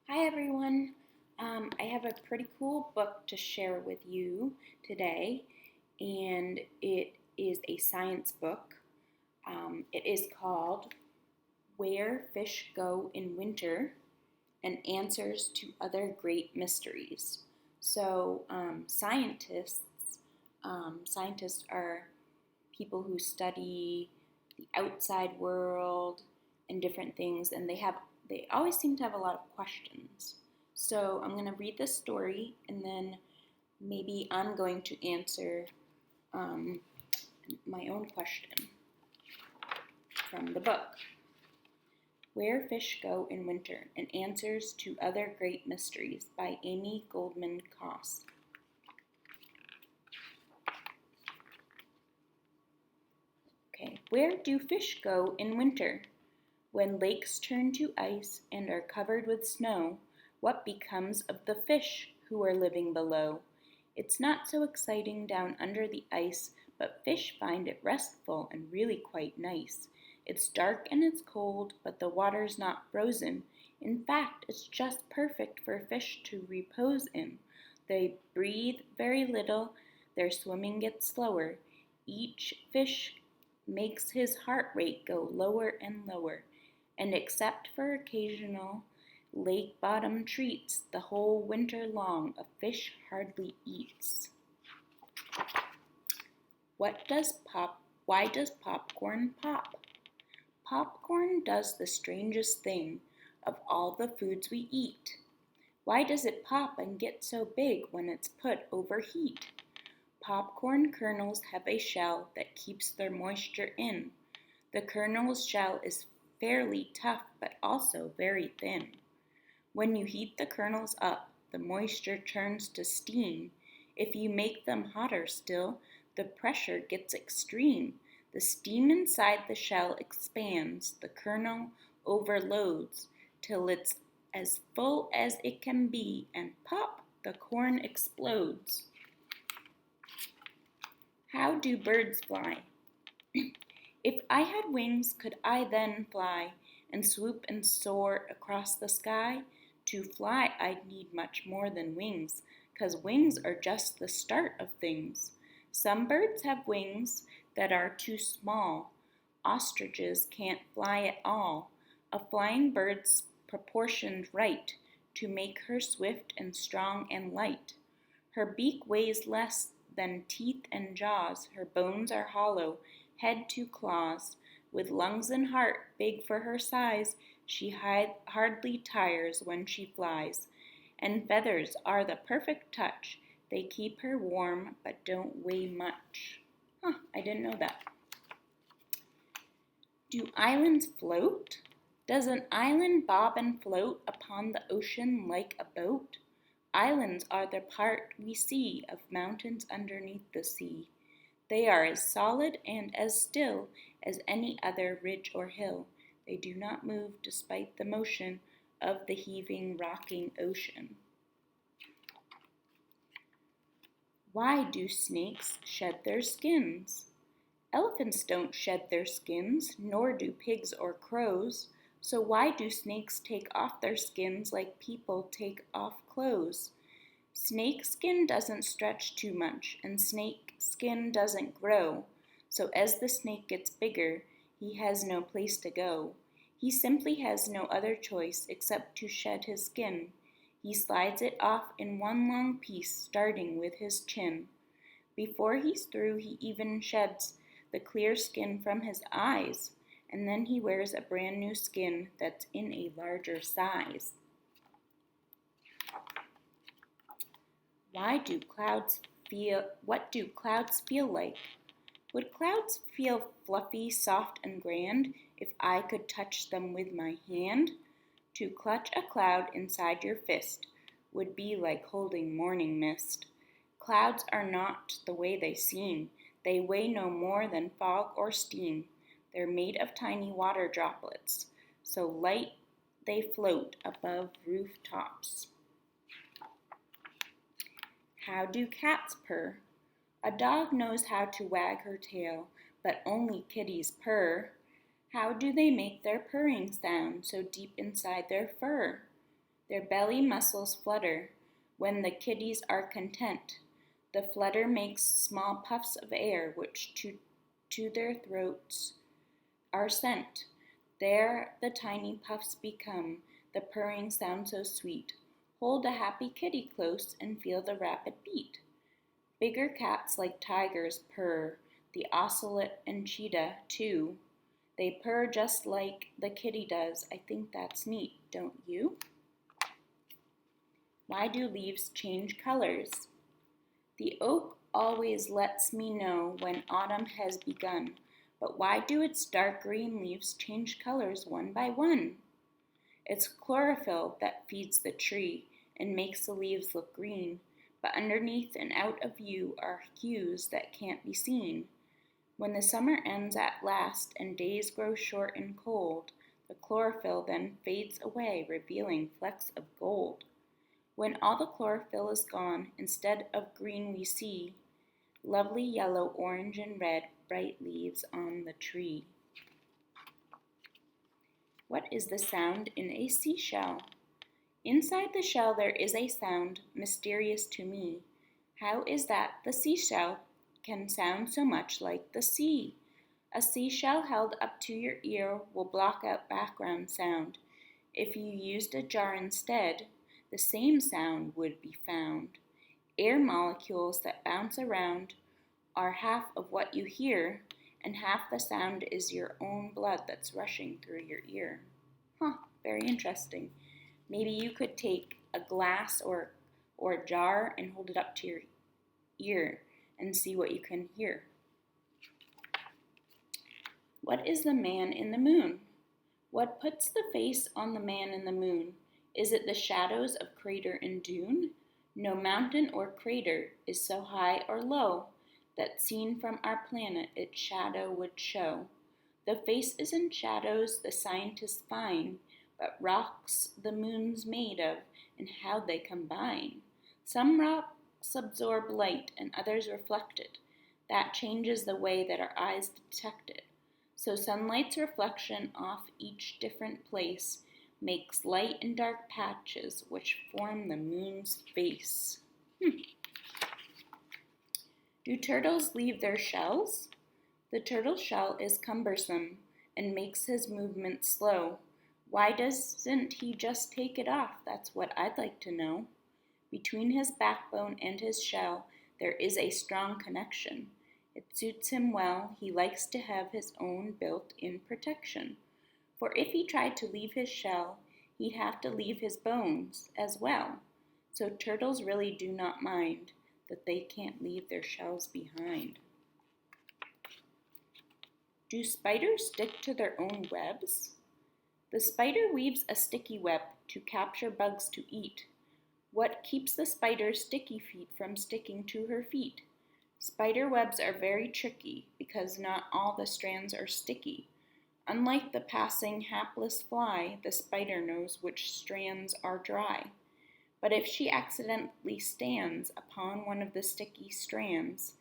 Hi everyone. I have a pretty cool book to share with you today, and it is a science book. It is called Where Fish Go in Winter and Answers to Other Great Mysteries. Scientists are people who study the outside world and different things, and they always seem to have a lot of questions. So I'm going to read this story, and then maybe I'm going to answer um, my own question from the book. Where Fish Go in Winter and Answers to Other Great Mysteries by Amy Goldman Koss. Okay, where do fish go in winter? When lakes turn to ice and are covered with snow, what becomes of the fish who are living below? It's not so exciting down under the ice, but fish find it restful and really quite nice. It's dark and it's cold, but the water's not frozen. In fact, it's just perfect for fish to repose in. They breathe very little, their swimming gets slower. Each fish makes his heart rate go lower and lower, and except for occasional lake bottom treats, the whole winter long a fish hardly eats. Why does popcorn pop? Popcorn does the strangest thing of all the foods we eat. Why does it pop and get so big when it's put over heat? Popcorn kernels have a shell that keeps their moisture in. The kernel's shell is fairly tough but also very thin. When you heat the kernels up, the moisture turns to steam. If you make them hotter still, the pressure gets extreme. The steam inside the shell expands, the kernel overloads, till it's as full as it can be, and pop, the corn explodes. How do birds fly? If I had wings, could I then fly and swoop and soar across the sky? To fly, I'd need much more than wings, 'cause wings are just the start of things. Some birds have wings that are too small. Ostriches can't fly at all. A flying bird's proportioned right to make her swift and strong and light. Her beak weighs less than teeth and jaws, her bones are hollow, head to claws. With lungs and heart big for her size, she hardly tires when she flies. And feathers are the perfect touch, they keep her warm but don't weigh much. I didn't know that. Do islands float? Does an island bob and float upon the ocean like a boat? Islands are the part we see of mountains underneath the sea. They are as solid and as still as any other ridge or hill. They do not move despite the motion of the heaving, rocking ocean. Why do snakes shed their skins? Elephants don't shed their skins, nor do pigs or crows. So why do snakes take off their skins like people take off clothes? Snake skin doesn't stretch too much, and snake skin doesn't grow. So as the snake gets bigger, he has no place to go. He simply has no other choice except to shed his skin. He slides it off in one long piece, starting with his chin. Before he's through, he even sheds the clear skin from his eyes, and then he wears a brand new skin that's in a larger size. What do clouds feel like? Would clouds feel fluffy, soft, and grand if I could touch them with my hand? To clutch a cloud inside your fist would be like holding morning mist. Clouds are not the way they seem. They weigh no more than fog or steam. They're made of tiny water droplets, so light they float above rooftops. How do cats purr? A dog knows how to wag her tail, but only kitties purr. How do they make their purring sound so deep inside their fur? Their belly muscles flutter when the kiddies are content. The flutter makes small puffs of air which to their throats are sent. There the tiny puffs become the purring sound so sweet. Hold a happy kitty close and feel the rapid beat. Bigger cats like tigers purr, the ocelot and cheetah too. They purr just like the kitty does. I think that's neat, don't you? Why do leaves change colors? The oak always lets me know when autumn has begun, but why do its dark green leaves change colors one by one? It's chlorophyll that feeds the tree and makes the leaves look green, but underneath and out of view are hues that can't be seen. When the summer ends at last and days grow short and cold, the chlorophyll then fades away, revealing flecks of gold. When all the chlorophyll is gone, instead of green we see lovely yellow, orange, and red bright leaves on the tree. What is the sound in a seashell? Inside the shell there is a sound mysterious to me. How is that the seashell can sound so much like the sea? A seashell held up to your ear will block out background sound. If you used a jar instead, the same sound would be found. Air molecules that bounce around are half of what you hear, and half the sound is your own blood that's rushing through your ear. Very interesting. Maybe you could take a glass or a jar and hold it up to your ear and see what you can hear. What is the man in the moon? What puts the face on the man in the moon? Is it the shadows of crater and dune? No mountain or crater is so high or low that seen from our planet its shadow would show. The face isn't shadows the scientists find, but rocks the moon's made of and how they combine. Some rocks absorb light and others reflect it. That changes the way that our eyes detect it. So sunlight's reflection off each different place makes light and dark patches which form the moon's face. Do turtles leave their shells? The turtle's shell is cumbersome and makes his movements slow. Why doesn't he just take it off? That's what I'd like to know. Between his backbone and his shell, there is a strong connection. It suits him well. He likes to have his own built-in protection. For if he tried to leave his shell, he'd have to leave his bones as well. So turtles really do not mind that they can't leave their shells behind. Do spiders stick to their own webs? The spider weaves a sticky web to capture bugs to eat. What keeps the spider's sticky feet from sticking to her feet? Spider webs are very tricky because not all the strands are sticky. Unlike the passing hapless fly, the spider knows which strands are dry. But if she accidentally stands upon one of the sticky strands,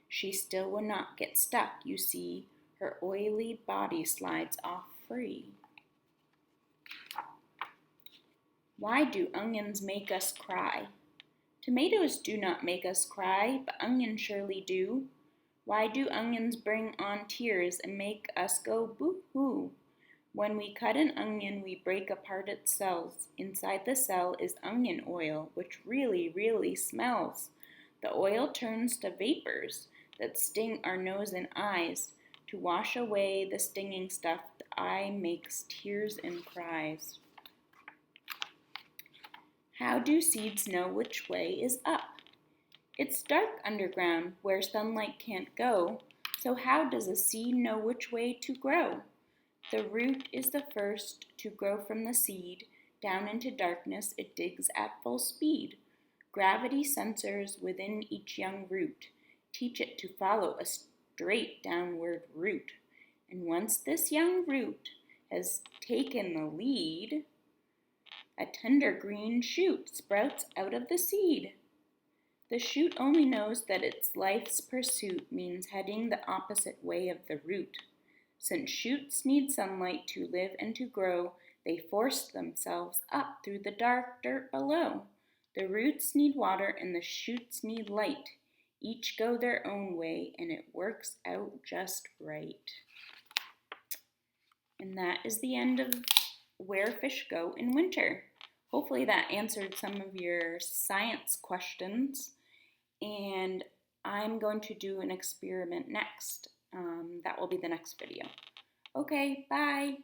she still will not get stuck. You see, her oily body slides off free. Why do onions make us cry? Tomatoes do not make us cry, but onions surely do. Why do onions bring on tears and make us go boo-hoo? When we cut an onion, we break apart its cells. Inside the cell is onion oil, which really, really smells. The oil turns to vapors that sting our nose and eyes. To wash away the stinging stuff, the eye makes tears and cries. How do seeds know which way is up? It's dark underground where sunlight can't go, so how does a seed know which way to grow? The root is the first to grow from the seed. Down into darkness it digs at full speed. Gravity sensors within each young root teach it to follow a straight downward route. And once this young root has taken the lead, a tender green shoot sprouts out of the seed. The shoot only knows that its life's pursuit means heading the opposite way of the root. Since shoots need sunlight to live and to grow, They forced themselves up through the dark dirt below. The roots need water and the shoots need light. Each go their own way and it works out just right. And that is the end of Where Fish Go in Winter. Hopefully that answered some of your science questions. And I'm going to do an experiment next. That will be the next video. Okay, bye.